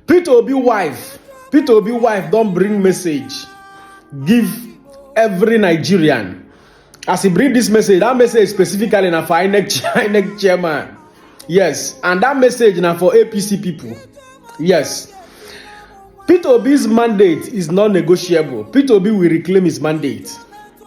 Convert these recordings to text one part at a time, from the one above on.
Peter Obi wife don't bring message, give every Nigerian. As he bring this message, that message specifically now for INEC chairman. Yes, and that message now for APC people. Yes. Peter Obi's mandate is non-negotiable. Peter Obi will reclaim his mandate.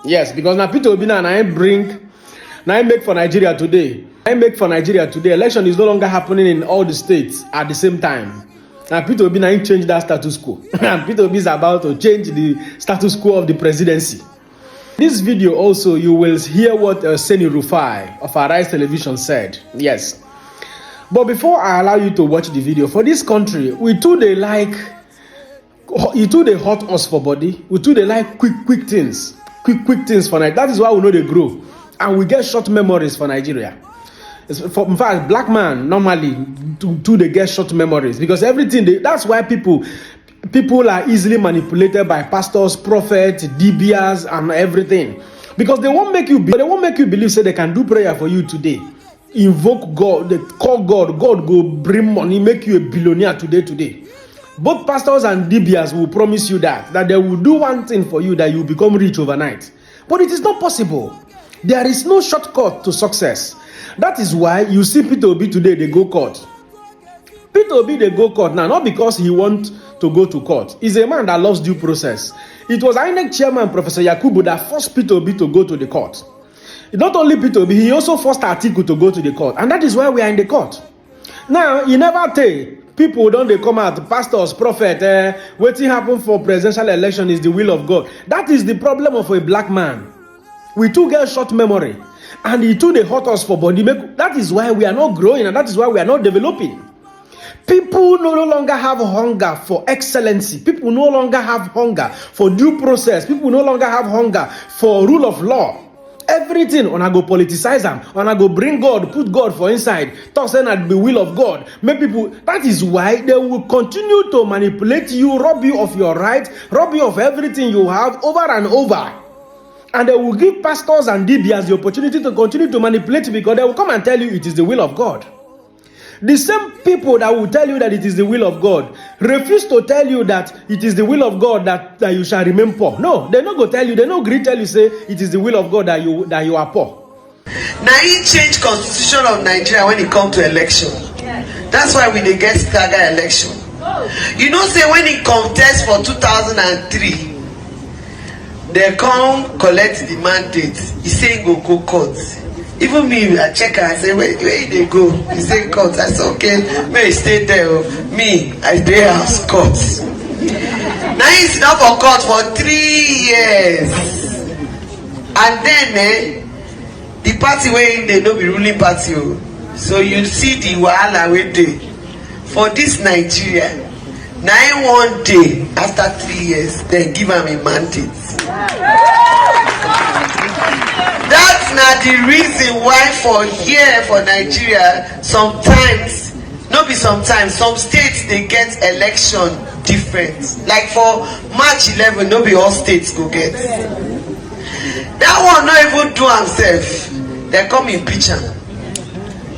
Yes, because now Peter Obi now I make for Nigeria today. Election is no longer happening in all the states at the same time. Now Peter Obi now change that status quo. And Peter Obi is about to change the status quo of the presidency. This video also you will hear what Oseni Rufai of Arise Television said. Yes. But before I allow you to watch the video, for this country, we too they hurt us for body. We too they like quick things. Quick things for Nigeria. That is why we know they grow. And we get short memories for Nigeria. In fact, black man normally do they get short memories because everything that's why people are easily manipulated by pastors, prophets, DBs, and everything. Because they won't make you believe say they can do prayer for you today. Invoke God, they call God, God go bring money, make you a billionaire today. Both pastors and DBs will promise you that they will do one thing for you that you become rich overnight. But it is not possible. There is no shortcut to success. That is why you see Peter Obi today, they go court. Peter Obi, they go court now, not because he wants to go to court. He's a man that loves due process. It was INEC chairman, Professor Yakubu, that forced Peter Obi to go to the court. Not only Peter Obi, he also forced Atiku to go to the court. And that is why we are in the court. Now, you never tell people don't they come out, pastors, prophets, what happen for presidential election is the will of God. That is the problem of a black man. We too get short memory. And he too they hurt us for body. That is why we are not growing and that is why we are not developing. People no longer have hunger for excellency. People no longer have hunger for due process. People no longer have hunger for rule of law. Everything on I go politicize them, on I go bring God, put God for inside, talk saying that the will of God. Make people. That is why they will continue to manipulate you, rob you of your right, rob you of everything you have over and over. And they will give pastors and DBs the opportunity to continue to manipulate you because they will come and tell you it is the will of God. The same people that will tell you that it is the will of God refuse to tell you that it is the will of God that you shall remain poor. No, they not go tell you, they not agree tell you say it is the will of God that you are poor. Now he changed constitution of Nigeria when it come to election. That's why we dey get stagger election. You know say when he contest for 2003, they come collect the mandate. He say go court. Even me, I check her, I say, where they go? He say court. I say, okay, may stay there. Me, I stay house court. Now he's not for court for 3 years. And then the party where they no be ruling party. So you see the wahala wey dey for this Nigeria. Now one day after 3 years, they give him a mandate. That's not the reason why for here for Nigeria sometimes, not be sometimes, some states they get election different. Like for March 11, no be all states go get. That one not even do himself. They come impeach him.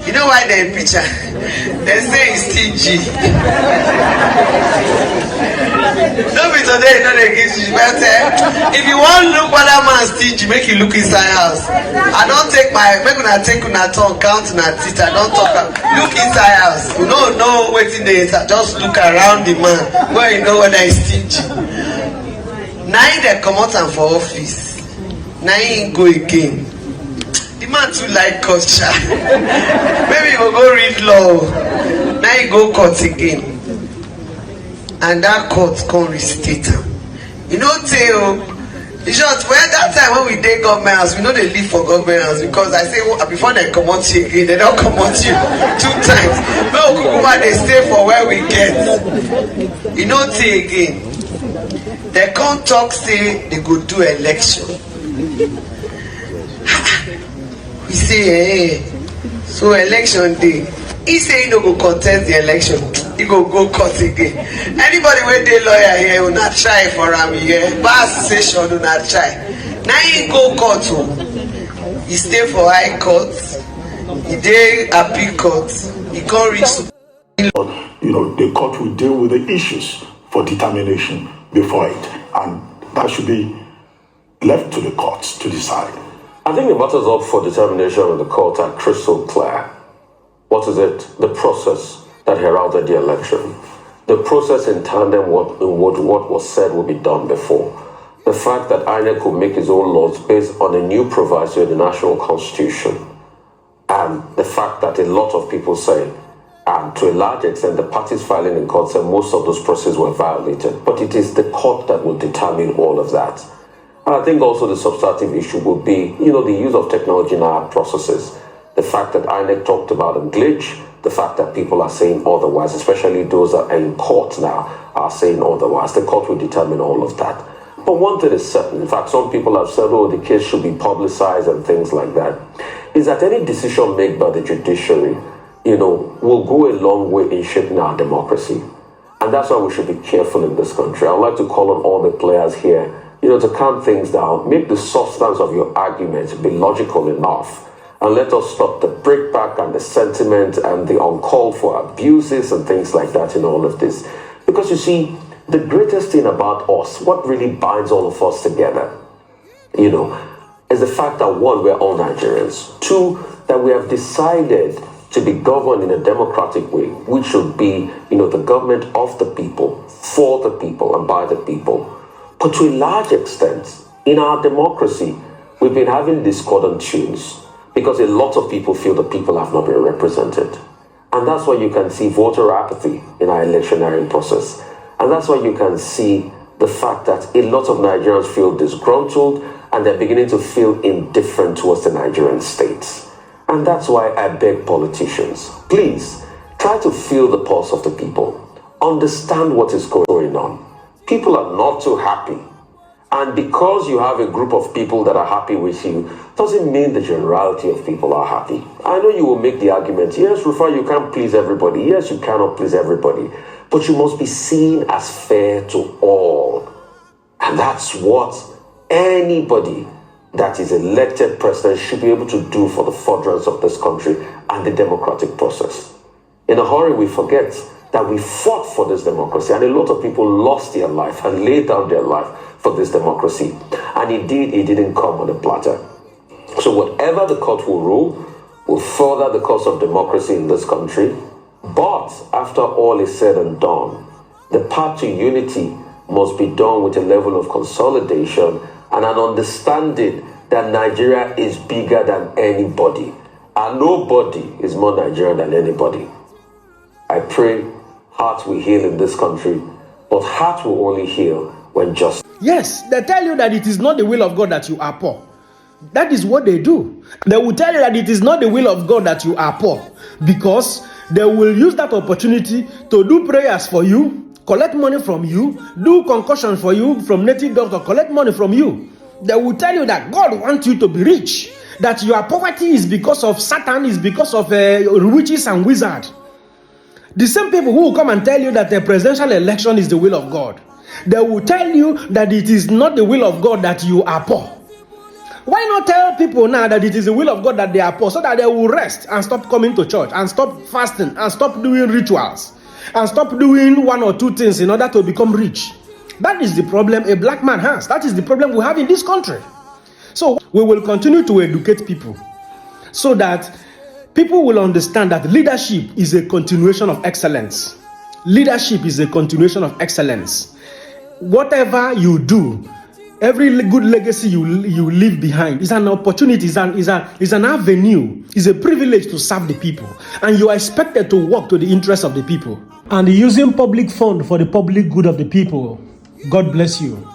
You know why they impeach him? They say he's stingy. No be today, no they give you. But if you want look what that man stingy, make you look inside house. I don't take my make una take una tongue count una teeth. I don't talk. Look inside house. You don't know waiting there. Just look around the man where you know whether he's stingy. Now they come out and for office. Now he go again. The man too like culture. Maybe he will go read law. Now he go court again. And that court can restate him. You know, tell it's just well that time when we did government house, we know they live for government house because I say well, before they come out you again, they don't come out you 2 times. No, Kukuma, they stay for where we get. You know, tell again. They can't talk say they go do election. We say, hey, so election day. He say he no go contest the election. He go court again. Anybody wey dey lawyer here will not try for him here. Bar association will not try. Now he go court. He stay for high court. He dey appeal court. He can't reach. the court will deal with the issues for determination before it. And that should be left to the courts to decide. I think the matters up for determination of the court are crystal clear. What is it? The process that heralded the election. The process in tandem with what was said will be done before. The fact that INEC could make its own laws based on a new proviso in the national constitution. And the fact that a lot of people say, and to a large extent, the parties filing in court said most of those processes were violated. But it is the court that will determine all of that. And I think also the substantive issue will be, the use of technology in our processes. The fact that INEC talked about a glitch, the fact that people are saying otherwise, especially those that are in court now are saying otherwise. The court will determine all of that. But one thing is certain, in fact, some people have said, the case should be publicized and things like that, is that any decision made by the judiciary, will go a long way in shaping our democracy. And that's why we should be careful in this country. I'd like to call on all the players here, to calm things down, make the substance of your argument be logical enough. And let us stop the breakback and the sentiment and the uncalled for abuses and things like that in all of this. Because you see, the greatest thing about us, what really binds all of us together, is the fact that one, we're all Nigerians. Two, that we have decided to be governed in a democratic way, which should be, the government of the people, for the people, and by the people. But to a large extent, in our democracy, we've been having discordant tunes because a lot of people feel the people have not been represented. And that's why you can see voter apathy in our electioneering process. And that's why you can see the fact that a lot of Nigerians feel disgruntled and they're beginning to feel indifferent towards the Nigerian state. And that's why I beg politicians, please try to feel the pulse of the people. Understand what is going on. People are not too happy. And because you have a group of people that are happy with you, doesn't mean the generality of people are happy. I know you will make the argument, yes, Rufai, you can't please everybody. Yes, you cannot please everybody. But you must be seen as fair to all. And that's what anybody that is elected president should be able to do for the furtherance of this country and the democratic process. In a hurry, we forget that we fought for this democracy, and a lot of people lost their life and laid down their life for this democracy. And indeed, it didn't come on a platter. So whatever the court will rule will further the cause of democracy in this country. But after all is said and done, the path to unity must be done with a level of consolidation and an understanding that Nigeria is bigger than anybody. And nobody is more Nigerian than anybody. I pray heart will heal in this country, but heart will only heal when justice. Yes, they tell you that it is not the will of God that you are poor. That is what they do. They will tell you that it is not the will of God that you are poor, because they will use that opportunity to do prayers for you, collect money from you, do concussion for you from native doctor, collect money from you. They will tell you that God wants you to be rich, that your poverty is because of Satan, is because of witches and wizards. The same people who will come and tell you that the presidential election is the will of God, they will tell you that it is not the will of God that you are poor. Why not tell people now that it is the will of God that they are poor, so that they will rest and stop coming to church and stop fasting and stop doing rituals and stop doing one or two things in order to become rich? That is the problem a black man has. That is the problem we have in this country. So we will continue to educate people so that people will understand that leadership is a continuation of excellence. Leadership is a continuation of excellence. Whatever you do, every good legacy you leave behind is an opportunity, is an avenue, is a privilege to serve the people. And you are expected to work to the interests of the people. And using public fund for the public good of the people. God bless you.